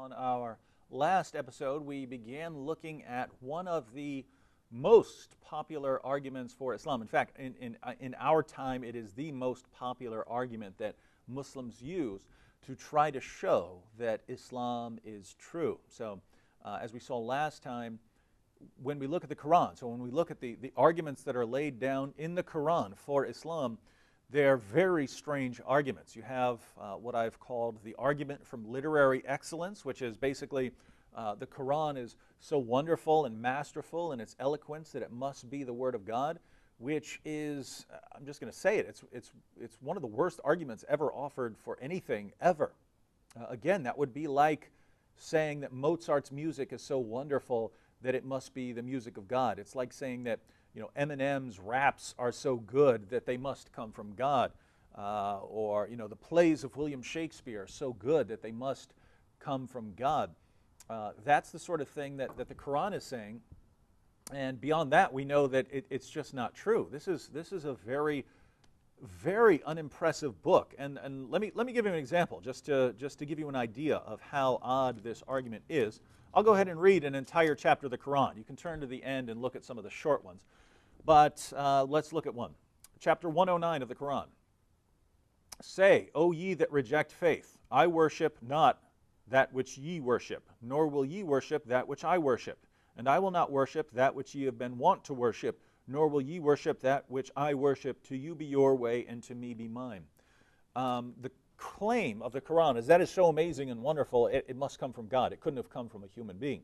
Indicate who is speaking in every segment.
Speaker 1: On our last episode, we began looking at one of the most popular arguments for Islam. In fact, in our time, it is the most popular argument that Muslims use to try to show that Islam is true. So, as we saw last time, when we look at the Quran, so when we look at the arguments that are laid down in the Quran for Islam, they're very strange arguments. You have what I've called the argument from literary excellence, which is basically the Quran is so wonderful and masterful in its eloquence that it must be the Word of God, which is, I'm just going to say it, it's one of the worst arguments ever offered for anything ever. Again, that would be like saying that Mozart's music is so wonderful that it must be the music of God. It's like saying that Eminem's raps are so good that they must come from God, or the plays of William Shakespeare are so good that they must come from God. That's the sort of thing that the Quran is saying, and beyond that, we know that it's just not true. This is a very, very unimpressive book, and let me give you an example, just to give you an idea of how odd this argument is. I'll go ahead and read an entire chapter of the Quran. You can turn to the end and look at some of the short ones. But let's look at one. Chapter 109 of the Quran. Say, O ye that reject faith, I worship not that which ye worship, nor will ye worship that which I worship. And I will not worship that which ye have been wont to worship, nor will ye worship that which I worship. To you be your way, and to me be mine. The claim of the Quran is that is so amazing and wonderful, it must come from God. It couldn't have come from a human being.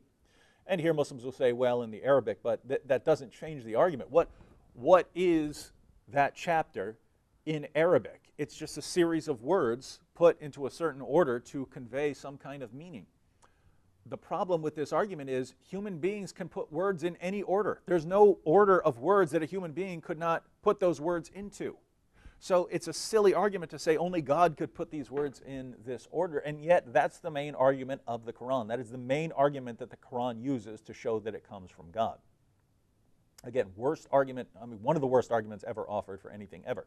Speaker 1: And here Muslims will say, well, in the Arabic, but that doesn't change the argument. What is that chapter in Arabic? It's just a series of words put into a certain order to convey some kind of meaning. The problem with this argument is human beings can put words in any order. There's no order of words that a human being could not put those words into. So it's a silly argument to say only God could put these words in this order, and yet that's the main argument of the Quran. That is the main argument that the Quran uses to show that it comes from God. Again, worst argument, one of the worst arguments ever offered for anything ever.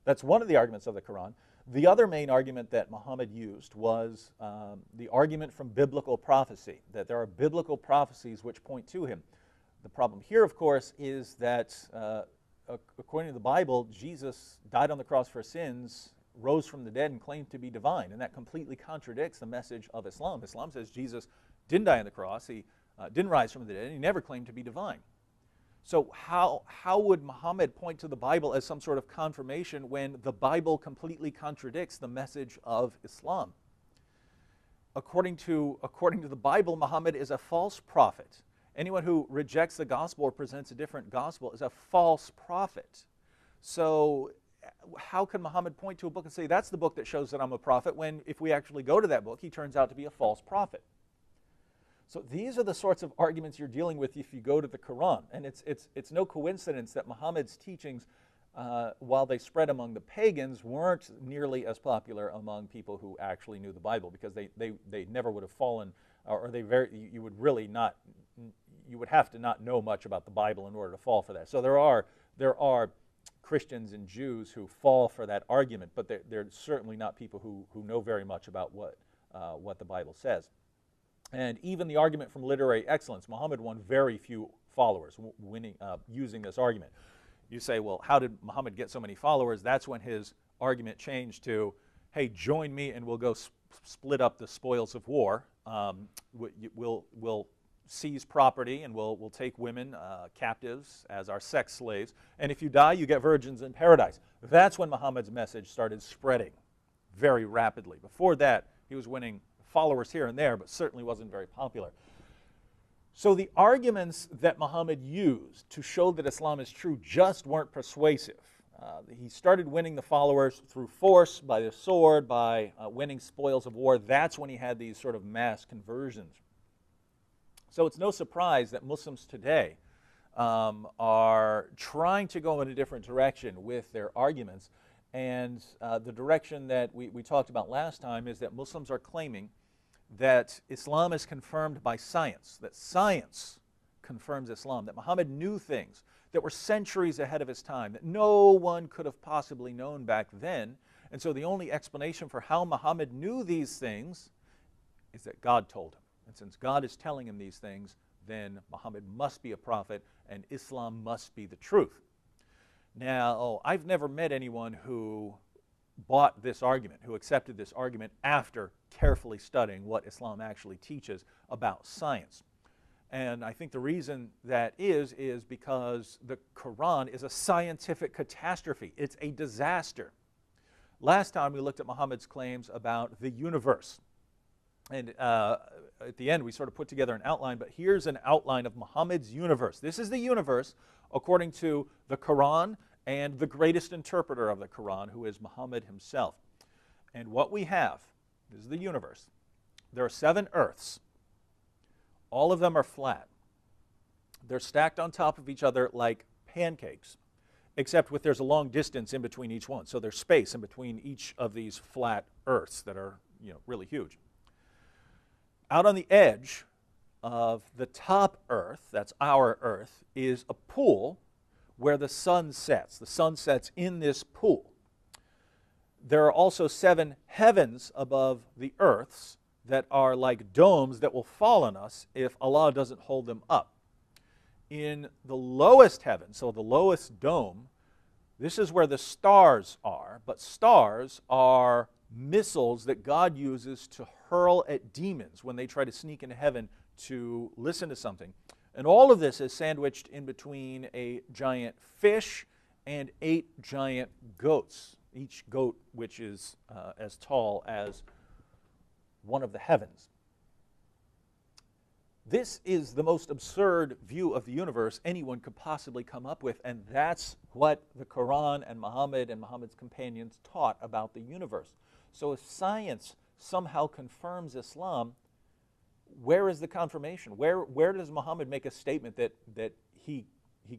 Speaker 1: That's one of the arguments of the Quran. The other main argument that Muhammad used was the argument from biblical prophecy, that there are biblical prophecies which point to him. The problem here, of course, is that according to the Bible, Jesus died on the cross for sins, rose from the dead, and claimed to be divine. And that completely contradicts the message of Islam. Islam says Jesus didn't die on the cross, he didn't rise from the dead, and he never claimed to be divine. So how would Muhammad point to the Bible as some sort of confirmation when the Bible completely contradicts the message of Islam? According to the Bible, Muhammad is a false prophet. Anyone who rejects the gospel or presents a different gospel is a false prophet. So how can Muhammad point to a book and say, that's the book that shows that I'm a prophet, when if we actually go to that book, he turns out to be a false prophet? So these are the sorts of arguments you're dealing with if you go to the Quran. And it's no coincidence that Muhammad's teachings, while they spread among the pagans, weren't nearly as popular among people who actually knew the Bible, because they never would have fallen, or you would have to not know much about the Bible in order to fall for that. So there are Christians and Jews who fall for that argument, but they're certainly not people who know very much about what the Bible says. And even the argument from literary excellence, Muhammad won very few followers using this argument. You say, well, how did Muhammad get so many followers? That's when his argument changed to, hey, join me and we'll go split up the spoils of war. We'll seize property, and we'll take women captives as our sex slaves. And if you die, you get virgins in paradise. That's when Muhammad's message started spreading very rapidly. Before that, he was winning followers here and there, but certainly wasn't very popular. So the arguments that Muhammad used to show that Islam is true just weren't persuasive. He started winning the followers through force, by the sword, by winning spoils of war. That's when he had these sort of mass conversions. So it's no surprise that Muslims today are trying to go in a different direction with their arguments. And the direction that we talked about last time is that Muslims are claiming that Islam is confirmed by science, that science confirms Islam, that Muhammad knew things that were centuries ahead of his time, that no one could have possibly known back then. And so the only explanation for how Muhammad knew these things is that God told him. And since God is telling him these things, then Muhammad must be a prophet and Islam must be the truth. Now, I've never met anyone who bought this argument, who accepted this argument after carefully studying what Islam actually teaches about science. And I think the reason that is because the Quran is a scientific catastrophe. It's a disaster. Last time we looked at Muhammad's claims about the universe. And at the end we sort of put together an outline, but here's an outline of Muhammad's universe. This is the universe according to the Quran and the greatest interpreter of the Quran, who is Muhammad himself. And what we have, this is the universe. There are 7 earths. All of them are flat. They're stacked on top of each other like pancakes, except there's a long distance in between each one. So there's space in between each of these flat earths that are, really huge. Out on the edge of the top earth, that's our earth, is a pool where the sun sets. The sun sets in this pool. There are also 7 heavens above the earths that are like domes that will fall on us if Allah doesn't hold them up. In the lowest heaven, so the lowest dome, this is where the stars are, but stars are missiles that God uses to hurl at demons when they try to sneak into heaven to listen to something. And all of this is sandwiched in between a giant fish and 8 giant goats, each goat which is as tall as one of the heavens. This is the most absurd view of the universe anyone could possibly come up with, and that's what the Quran and Muhammad's companions taught about the universe. So if science somehow confirms Islam, where is the confirmation? Where does Muhammad make a statement that he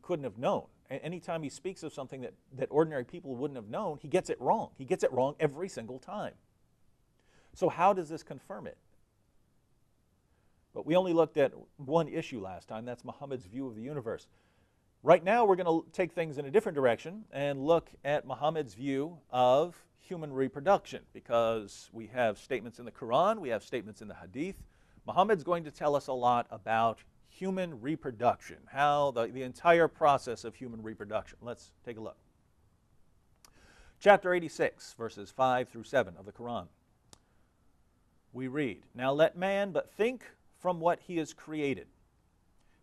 Speaker 1: couldn't have known? Anytime he speaks of something that ordinary people wouldn't have known, he gets it wrong. He gets it wrong every single time. So how does this confirm it? But we only looked at one issue last time. That's Muhammad's view of the universe. Right now we're going to take things in a different direction and look at Muhammad's view of human reproduction, because we have statements in the Quran, we have statements in the Hadith. Muhammad's going to tell us a lot about human reproduction, how the entire process of human reproduction. Let's take a look. Chapter 86, verses 5 through 7 of the Quran. We read, "Now let man but think from what he is created.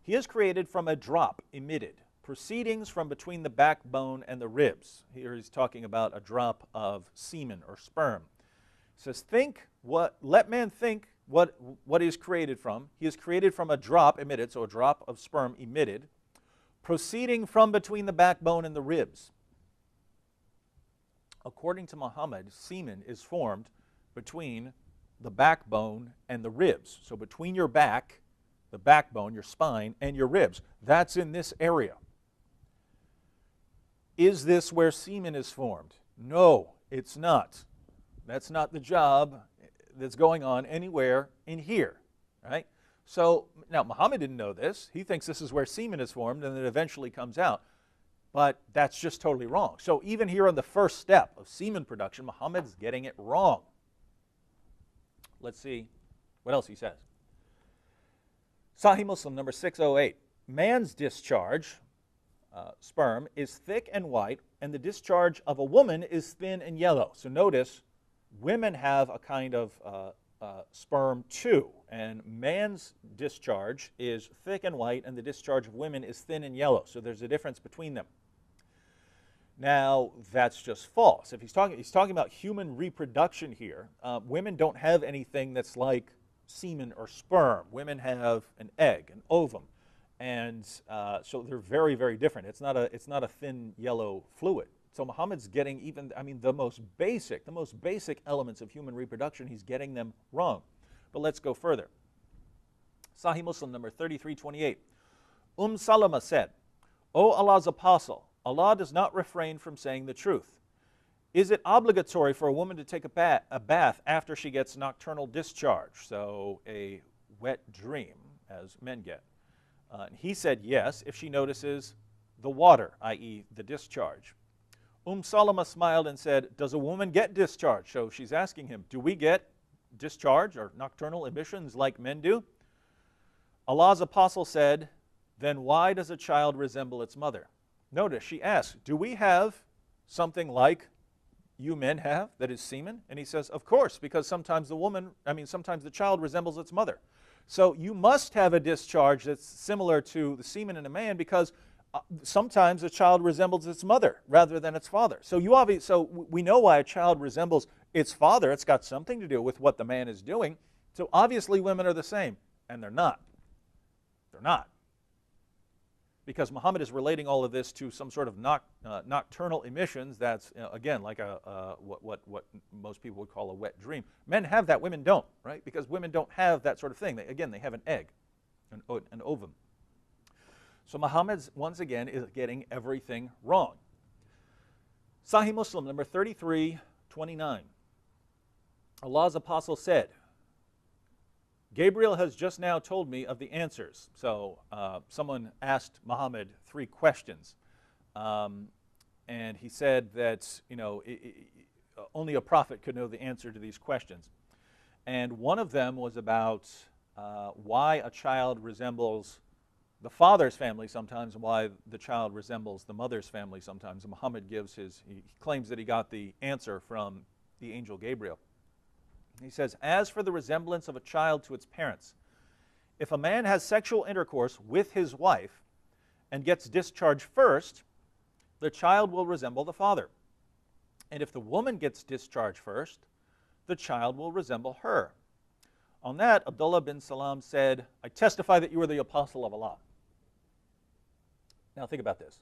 Speaker 1: He is created from a drop emitted, proceedings from between the backbone and the ribs." Here he's talking about a drop of semen or sperm. He says, let man think what he is created from. He is created from a drop emitted, so a drop of sperm emitted, proceeding from between the backbone and the ribs. According to Muhammad, semen is formed between the backbone and the ribs. So between your back, the backbone, your spine, and your ribs. That's in this area. Is this where semen is formed? No, it's not. That's not the job that's going on anywhere in here, right? So now Muhammad didn't know this. He thinks this is where semen is formed and it eventually comes out. But that's just totally wrong. So even here on the first step of semen production, Muhammad's getting it wrong. Let's see what else he says. Sahih Muslim number 608. Man's discharge, sperm, is thick and white, and the discharge of a woman is thin and yellow. So notice, women have a kind of sperm too, and man's discharge is thick and white, and the discharge of women is thin and yellow. So there's a difference between them. Now, that's just false. If he's talking about human reproduction here. Women don't have anything that's like semen or sperm. Women have an egg, an ovum, and so they're very, very different. It's not a thin yellow fluid. So Muhammad's getting the most basic elements of human reproduction. He's getting them wrong. But let's go further. Sahih Muslim number 3328. Salama said, "O Allah's apostle, Allah does not refrain from saying the truth. Is it obligatory for a woman to take a bath after she gets nocturnal discharge?" So a wet dream, as men get. He said yes, if she notices the water, i.e. the discharge. Salama smiled and said, "Does a woman get discharge?" So she's asking him, do we get discharge or nocturnal emissions like men do? Allah's apostle said, then why does a child resemble its mother? Notice she asks, do we have something like you men have, that is semen? And he says, of course, because sometimes the child resembles its mother. So you must have a discharge that's similar to the semen in a man, because sometimes a child resembles its mother rather than its father. So we know why a child resembles its father. It's got something to do with what the man is doing. So obviously women are the same, and they're not. They're not. Because Muhammad is relating all of this to some sort of nocturnal emissions that's, again, like what most people would call a wet dream. Men have that, women don't, right? Because women don't have that sort of thing. They have an egg, an ovum. So Muhammad, once again, is getting everything wrong. Sahih Muslim, number 3329. Allah's apostle said, Gabriel has just now told me of the answers. So someone asked Muhammad 3 questions. And he said that, only a prophet could know the answer to these questions. And one of them was about why a child resembles the father's family sometimes, and why the child resembles the mother's family sometimes. And Muhammad he claims that he got the answer from the angel Gabriel. He says, as for the resemblance of a child to its parents, if a man has sexual intercourse with his wife and gets discharged first, the child will resemble the father. And if the woman gets discharged first, the child will resemble her. On that, Abdullah bin Salam said, I testify that you are the apostle of Allah. Now think about this.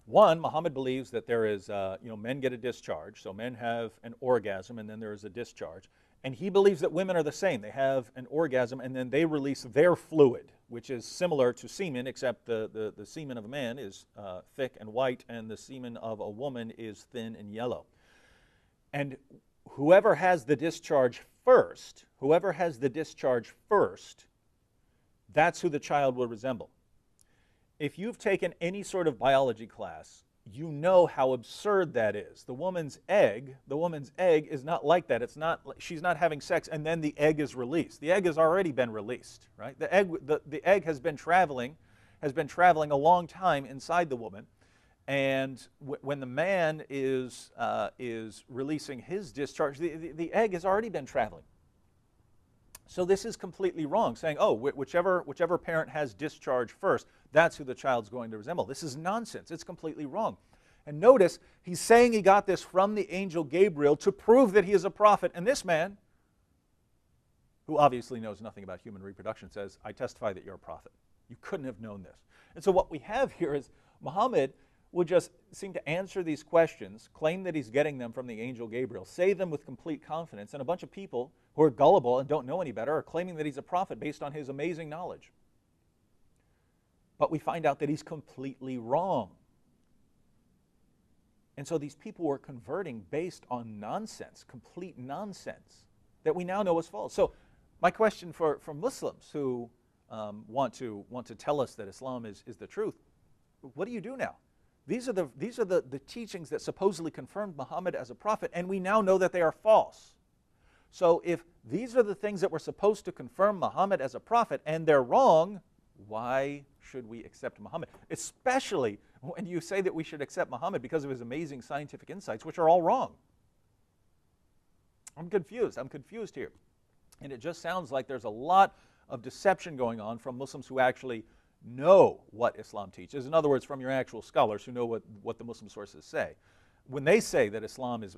Speaker 1: One, Muhammad believes that there is, men get a discharge, so men have an orgasm and then there is a discharge. And he believes that women are the same. They have an orgasm and then they release their fluid, which is similar to semen, except the semen of a man is thick and white and the semen of a woman is thin and yellow. And whoever has the discharge first, that's who the child will resemble. If you've taken any sort of biology class, you know how absurd that is. The woman's egg is not like that. She's not having sex and then the egg is released. The egg has already been released, right? The egg has been traveling a long time inside the woman, and when the man is releasing his discharge, the egg has already been traveling. So this is completely wrong, saying, oh, whichever parent has discharge first, that's who the child's going to resemble. This is nonsense. It's completely wrong. And notice, he's saying he got this from the angel Gabriel to prove that he is a prophet. And this man, who obviously knows nothing about human reproduction, says, I testify that you're a prophet. You couldn't have known this. And so what we have here is Muhammad would just seem to answer these questions, claim that he's getting them from the angel Gabriel, say them with complete confidence, and a bunch of people who are gullible and don't know any better are claiming that he's a prophet based on his amazing knowledge. But we find out that he's completely wrong. And so these people were converting based on nonsense, complete nonsense, that we now know is false. So my question for Muslims who want to tell us that Islam is the truth, what do you do now? These are the teachings that supposedly confirmed Muhammad as a prophet, and we now know that they are false. So if these are the things that were supposed to confirm Muhammad as a prophet, and they're wrong, why should we accept Muhammad? Especially when you say that we should accept Muhammad because of his amazing scientific insights, which are all wrong. I'm confused here. And it just sounds like there's a lot of deception going on from Muslims who actually know what Islam teaches. In other words, from your actual scholars who know what the Muslim sources say. When they say that Islam is,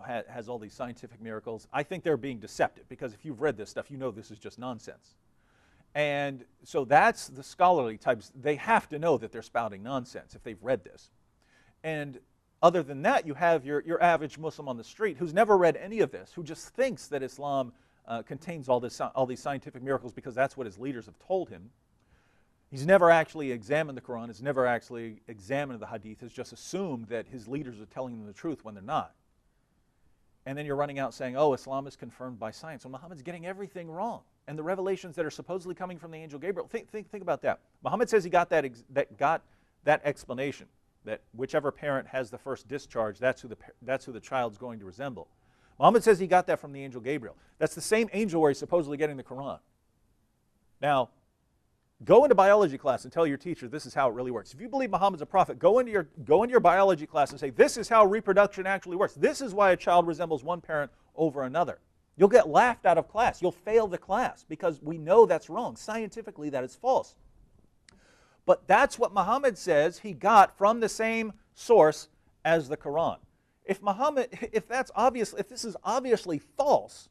Speaker 1: has all these scientific miracles, I think they're being deceptive, because if you've read this stuff, you know this is just nonsense. And so that's the scholarly types. They have to know that they're spouting nonsense if they've read this. And other than that, you have your average Muslim on the street who's never read any of this, who just thinks that Islam contains all these scientific miracles because that's what his leaders have told him. He's never actually examined the Quran, has never actually examined the Hadith, has just assumed that his leaders are telling him the truth when they're not. And then you're running out saying, oh, Islam is confirmed by science. Well, Muhammad's getting everything wrong. And the revelations that are supposedly coming from the angel Gabriel, think about that. Muhammad says he got that explanation, that whichever parent has the first discharge, that's who the child's going to resemble. Muhammad says he got that from the angel Gabriel. That's the same angel where he's supposedly getting the Quran. Now, go into biology class and tell your teacher this is how it really works. If you believe Muhammad's a prophet, go into your biology class and say this is how reproduction actually works. This is why a child resembles one parent over another. You'll get laughed out of class. You'll fail the class because we know that's wrong. Scientifically, that is false. But that's what Muhammad says he got from the same source as the Quran. If this is obviously false,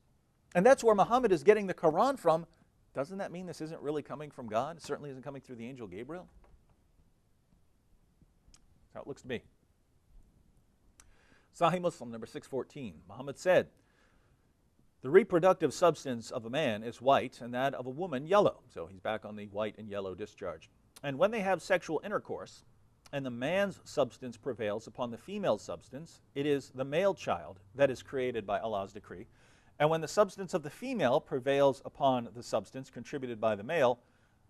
Speaker 1: and that's where Muhammad is getting the Quran from, doesn't that mean this isn't really coming from God? It certainly isn't coming through the angel Gabriel. That's how it looks to me. Sahih Muslim, number 614. Muhammad said, the reproductive substance of a man is white and that of a woman yellow. So he's back on the white and yellow discharge. And when they have sexual intercourse, and the man's substance prevails upon the female's substance, it is the male child that is created by Allah's decree. And when the substance of the female prevails upon the substance contributed by the male,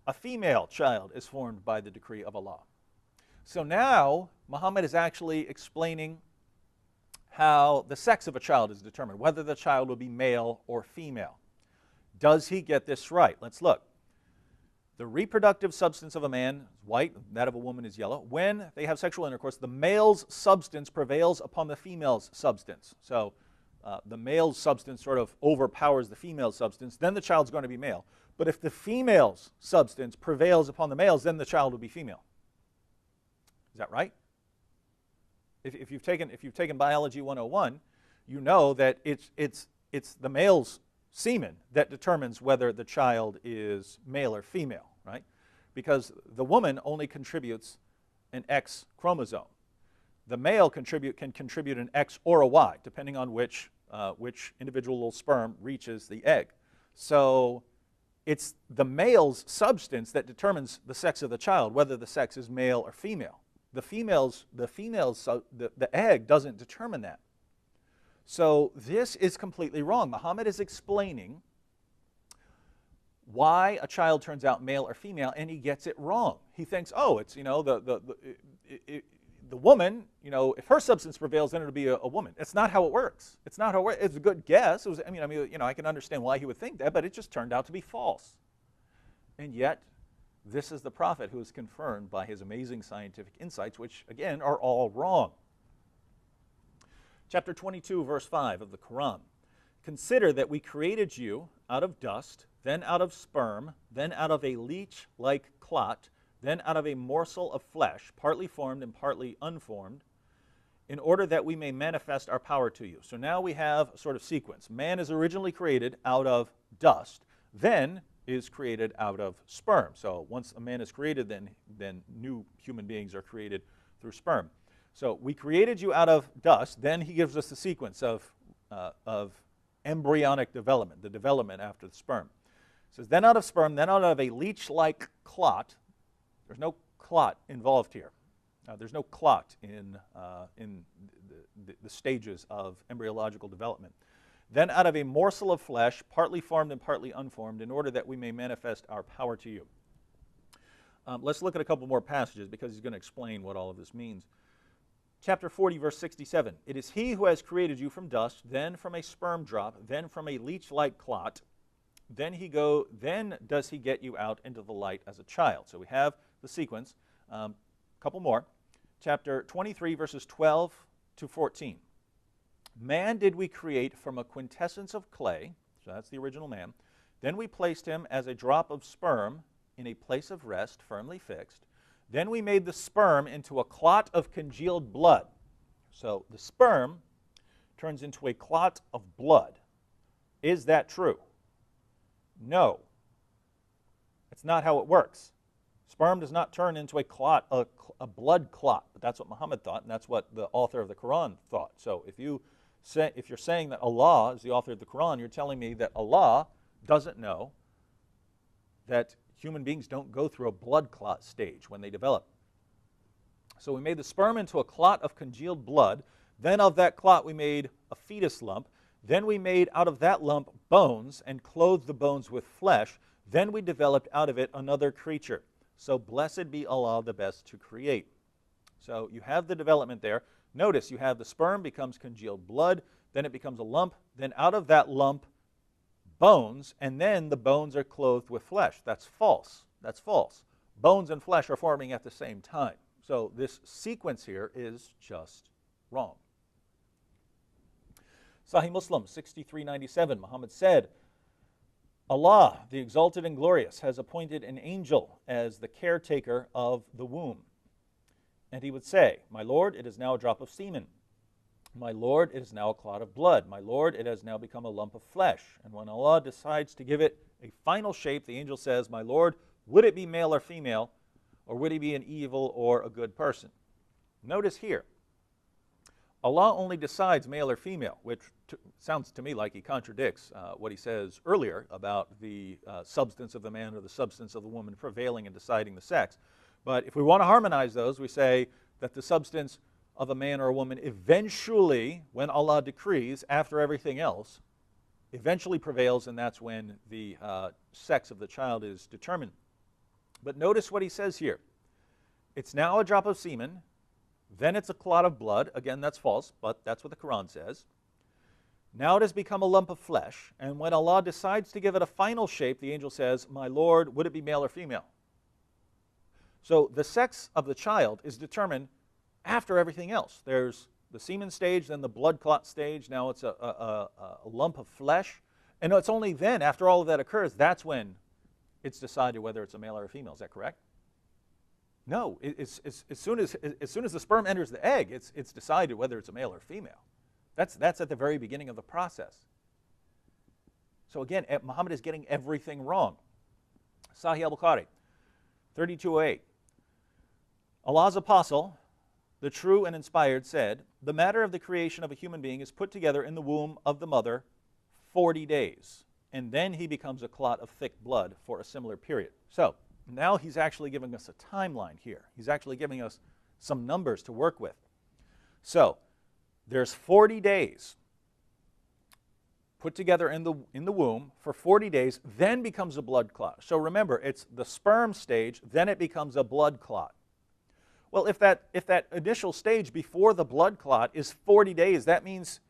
Speaker 1: a female child is formed by the decree of Allah. So now Muhammad is actually explaining how the sex of a child is determined, whether the child will be male or female. Does he get this right? Let's look. The reproductive substance of a man is white, that of a woman is yellow. When they have sexual intercourse, the male's substance prevails upon the female's substance. So the male's substance sort of overpowers the female's substance, then the child's going to be male. But if the female's substance prevails upon the male's, then the child will be female. Is that right? If you've taken Biology 101, you know that it's the male's semen that determines whether the child is male or female, right? Because the woman only contributes an X chromosome. The male can contribute an X or a Y, depending on which individual sperm reaches the egg. So it's the male's substance that determines the sex of the child, whether the sex is male or female. The egg doesn't determine that. So this is completely wrong. Muhammad is explaining why a child turns out male or female, and he gets it wrong. He thinks, oh, it's the woman, if her substance prevails, then it'll be a woman. It's not how it works. It's not how it works. It's a good guess. I can understand why he would think that, but it just turned out to be false. And yet, this is the prophet who is confirmed by his amazing scientific insights, which, again, are all wrong. Chapter 22, verse 5 of the Quran. Consider that we created you out of dust, then out of sperm, then out of a leech-like clot, then out of a morsel of flesh, partly formed and partly unformed, in order that we may manifest our power to you. So now we have a sort of sequence. Man is originally created out of dust, then is created out of sperm. So once a man is created, then new human beings are created through sperm. So we created you out of dust, then he gives us the sequence of embryonic development, the development after the sperm. It says, then out of sperm, then out of a leech-like clot. There's no clot involved here. There's no clot in the stages of embryological development. Then out of a morsel of flesh, partly formed and partly unformed, in order that we may manifest our power to you. Let's look at a couple more passages because he's going to explain what all of this means. Chapter 40, verse 67. It is he who has created you from dust, then from a sperm drop, then from a leech-like clot. Then does he get you out into the light as a child. So we have the sequence. A couple more. Chapter 23, verses 12 to 14. Man did we create from a quintessence of clay, so that's the original man. Then we placed him as a drop of sperm in a place of rest, firmly fixed. Then we made the sperm into a clot of congealed blood. So the sperm turns into a clot of blood. Is that true? No. It's not how it works. Sperm does not turn into a clot, a blood clot. But that's what Muhammad thought, and that's what the author of the Quran thought. So if you're saying that Allah is the author of the Quran, you're telling me that Allah doesn't know that human beings don't go through a blood clot stage when they develop. So we made the sperm into a clot of congealed blood. Then of that clot we made a fetus lump. Then we made out of that lump bones and clothed the bones with flesh. Then we developed out of it another creature. So blessed be Allah, the best to create. So you have the development there. Notice you have the sperm becomes congealed blood, then it becomes a lump, then out of that lump bones, and then the bones are clothed with flesh. That's false. That's false. Bones and flesh are forming at the same time. So this sequence here is just wrong. Sahih Muslim 6397, Muhammad said, Allah, the exalted and glorious, has appointed an angel as the caretaker of the womb. And he would say, my Lord, it is now a drop of semen. My Lord, it is now a clot of blood. My Lord, it has now become a lump of flesh. And when Allah decides to give it a final shape, the angel says, my Lord, would it be male or female, or would he be an evil or a good person? Notice here, Allah only decides male or female, which sounds to me like he contradicts what he says earlier about the substance of the man or the substance of the woman prevailing and deciding the sex. But if we want to harmonize those, we say that the substance of a man or a woman eventually, when Allah decrees, after everything else, eventually prevails, and that's when the sex of the child is determined. But notice what he says here. It's now a drop of semen, then it's a clot of blood. Again, that's false, but that's what the Quran says. Now it has become a lump of flesh, and when Allah decides to give it a final shape, the angel says, my Lord, would it be male or female? So the sex of the child is determined after everything else. There's the semen stage, then the blood clot stage. Now it's a lump of flesh. And it's only then, after all of that occurs, that's when it's decided whether it's a male or a female. Is that correct? No. As soon as the sperm enters the egg, it's decided whether it's a male or female. That's at the very beginning of the process. So again, Muhammad is getting everything wrong. Sahih al-Bukhari, 3208. Allah's apostle, the true and inspired, said, the matter of the creation of a human being is put together in the womb of the mother 40 days, and then he becomes a clot of thick blood for a similar period. So now he's actually giving us a timeline here. He's actually giving us some numbers to work with. So there's 40 days put together in the womb for 40 days, then becomes a blood clot. So remember, it's the sperm stage, then it becomes a blood clot. Well, if that initial stage before the blood clot is 40 days, that means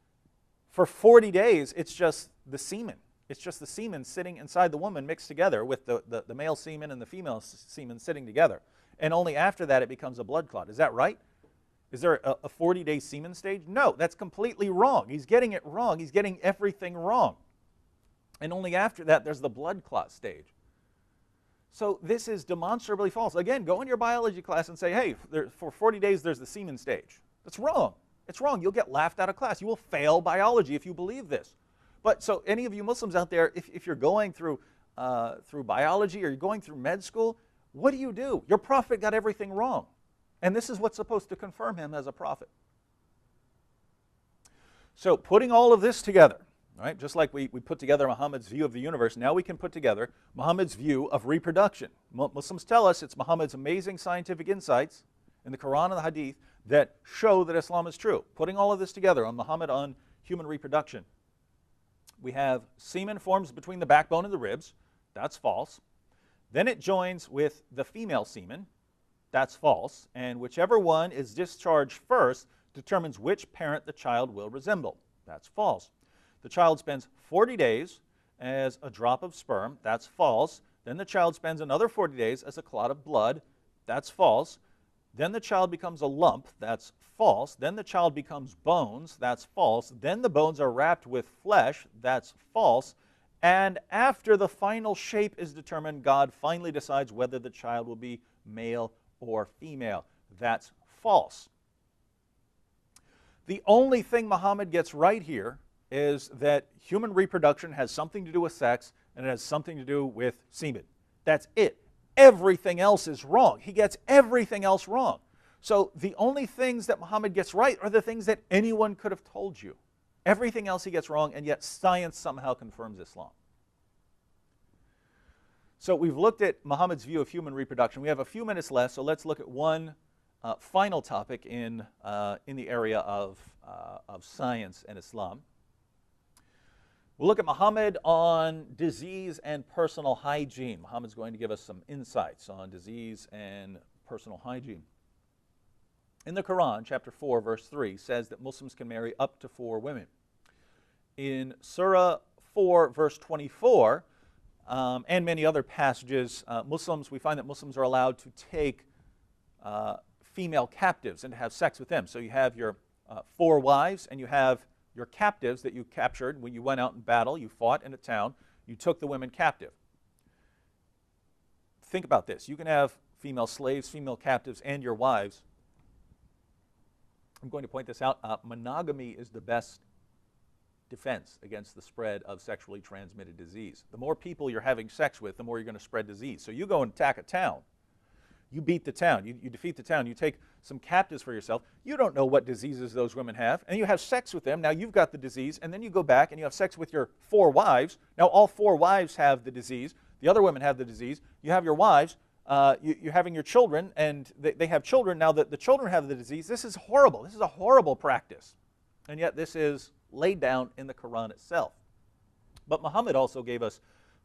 Speaker 1: for 40 days it's just the semen. It's just the semen sitting inside the woman mixed together with the male semen and the female semen sitting together. And only after that it becomes a blood clot. Is that right? Is there a 40-day semen stage? No, that's completely wrong. He's getting it wrong. He's getting everything wrong. And only after that there's the blood clot stage. So this is demonstrably false. Again, go in your biology class and say, hey, for 40 days there's the semen stage. That's wrong. It's wrong. You'll get laughed out of class. You will fail biology if you believe this. But so any of you Muslims out there, if you're going through biology or you're going through med school, what do? Your prophet got everything wrong. And this is what's supposed to confirm him as a prophet. So putting all of this together, right, just like we put together Muhammad's view of the universe, now we can put together Muhammad's view of reproduction. Muslims tell us it's Muhammad's amazing scientific insights in the Quran and the Hadith that show that Islam is true. Putting all of this together on Muhammad on human reproduction, we have semen forms between the backbone and the ribs. That's false. Then it joins with the female semen. That's false. And whichever one is discharged first determines which parent the child will resemble. That's false. The child spends 40 days as a drop of sperm. That's false. Then the child spends another 40 days as a clot of blood. That's false. Then the child becomes a lump. That's false. Then the child becomes bones. That's false. Then the bones are wrapped with flesh. That's false. And after the final shape is determined, God finally decides whether the child will be male or female. That's false. The only thing Muhammad gets right here is that human reproduction has something to do with sex and it has something to do with semen. That's it. Everything else is wrong. He gets everything else wrong. So the only things that Muhammad gets right are the things that anyone could have told you. Everything else he gets wrong, and yet science somehow confirms Islam. So we've looked at Muhammad's view of human reproduction. We have a few minutes left, so let's look at one final topic in the area of science and Islam. We'll look at Muhammad on disease and personal hygiene. Muhammad's going to give us some insights on disease and personal hygiene. In the Quran, chapter 4, verse 3, says that Muslims can marry up to 4 women. in Surah 4, verse 24, and many other passages, we find that Muslims are allowed to take female captives and to have sex with them. So you have your 4 wives, and you have your captives that you captured when you went out in battle. You fought in a town. You took the women captive. Think about this. You can have female slaves, female captives, and your wives. I'm going to point this out. Monogamy is the best defense against the spread of sexually transmitted disease. The more people you're having sex with, the more you're going to spread disease. So you go and attack a town. You beat the town. You defeat the town. You take some captives for yourself. You don't know what diseases those women have, and you have sex with them. Now you've got the disease, and then you go back and you have sex with your 4 wives. Now all 4 wives have the disease. The other women have the disease. You have your wives. You're having your children, and they have children. Now the children have the disease. This is horrible. This is a horrible practice. And yet this is laid down in the Quran itself. But Muhammad also gave us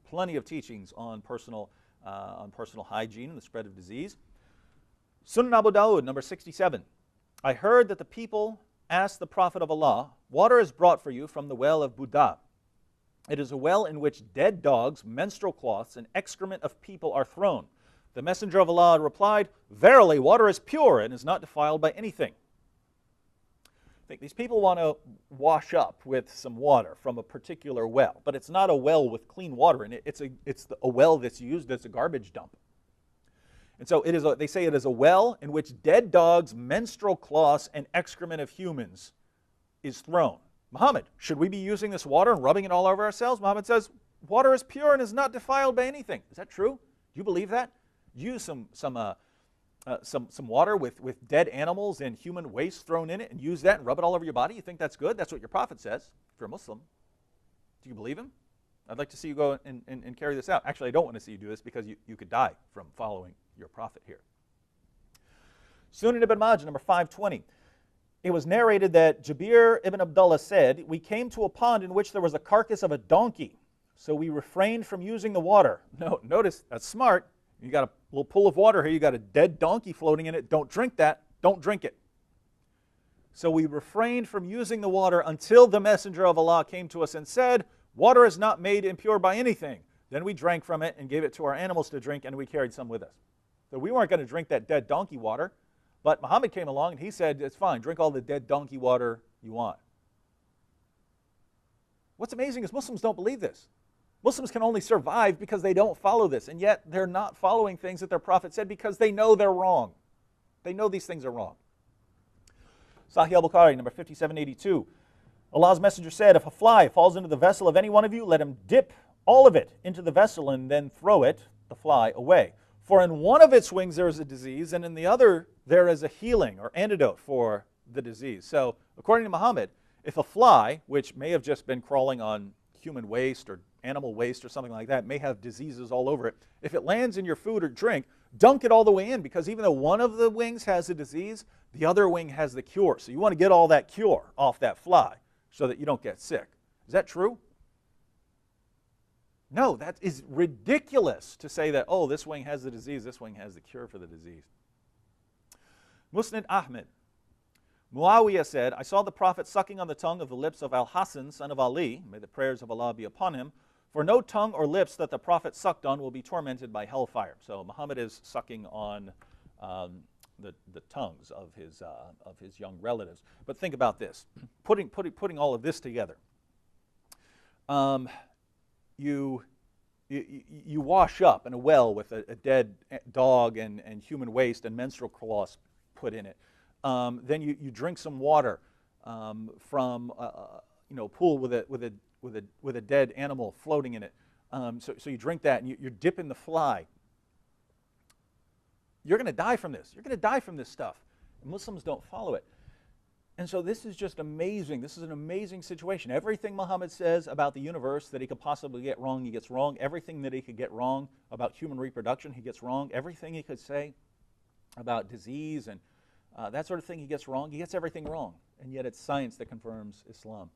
Speaker 1: plenty of teachings on personal hygiene and the spread of disease. Sunan Abu Dawud, number 67. I heard that the people asked the Prophet of Allah, water is brought for you from the well of Buddha. It is a well in which dead dogs, menstrual cloths, and excrement of people are thrown. The Messenger of Allah replied, verily, water is pure and is not defiled by anything. These people want to wash up with some water from a particular well, but it's not a well with clean water in it. It's a well that's used as a garbage dump. And so they say it is a well in which dead dogs, menstrual cloths, and excrement of humans is thrown. Muhammad, should we be using this water and rubbing it all over ourselves? Muhammad says, water is pure and is not defiled by anything. Is that true? Do you believe that? Use some water with dead animals and human waste thrown in it and use that and rub it all over your body? You think that's good? That's what your prophet says, if you're a Muslim. Do you believe him? I'd like to see you go and carry this out. Actually, I don't want to see you do this because you could die from following your prophet here. Sunan ibn Majah, number 520. It was narrated that Jabir ibn Abdullah said, we came to a pond in which there was a carcass of a donkey, so we refrained from using the water. No, notice, that's smart. You got a little pool of water here. You got a dead donkey floating in it. Don't drink that. Don't drink it. So we refrained from using the water until the Messenger of Allah came to us and said, water is not made impure by anything. Then we drank from it and gave it to our animals to drink, and we carried some with us. So we weren't going to drink that dead donkey water, but Muhammad came along and he said, it's fine, drink all the dead donkey water you want. What's amazing is Muslims don't believe this. Muslims can only survive because they don't follow this, and yet they're not following things that their prophet said because they know they're wrong. They know these things are wrong. Sahih al-Bukhari, number 5782. Allah's messenger said, if a fly falls into the vessel of any one of you, let him dip all of it into the vessel and then throw it, the fly, away. For in one of its wings there is a disease, and in the other there is a healing or antidote for the disease. So, according to Muhammad, if a fly, which may have just been crawling on human waste or animal waste or something like that, may have diseases all over it, if it lands in your food or drink, dunk it all the way in, because even though one of the wings has a disease, the other wing has the cure. So you want to get all that cure off that fly so that you don't get sick. Is that true? No, that is ridiculous to say that, oh, this wing has the disease, this wing has the cure for the disease. Musnad Ahmed. Muawiyah said, I saw the Prophet sucking on the tongue of the lips of Al-Hasan, son of Ali, may the prayers of Allah be upon him, for no tongue or lips that the Prophet sucked on will be tormented by hellfire. So Muhammad is sucking on the tongues of his young relatives. But think about this, putting all of this together. You wash up in a well with a dead dog and human waste and menstrual cloths put in it. Then you drink some water from a pool with a dead animal floating in it. So you drink that and you're dipping the fly. You're going to die from this. You're going to die from this stuff. Muslims don't follow it. And so this is just amazing. This is an amazing situation. Everything Muhammad says about the universe that he could possibly get wrong, he gets wrong. Everything that he could get wrong about human reproduction, he gets wrong. Everything he could say about disease and that sort of thing, he gets wrong. He gets everything wrong. And yet it's science that confirms Islam.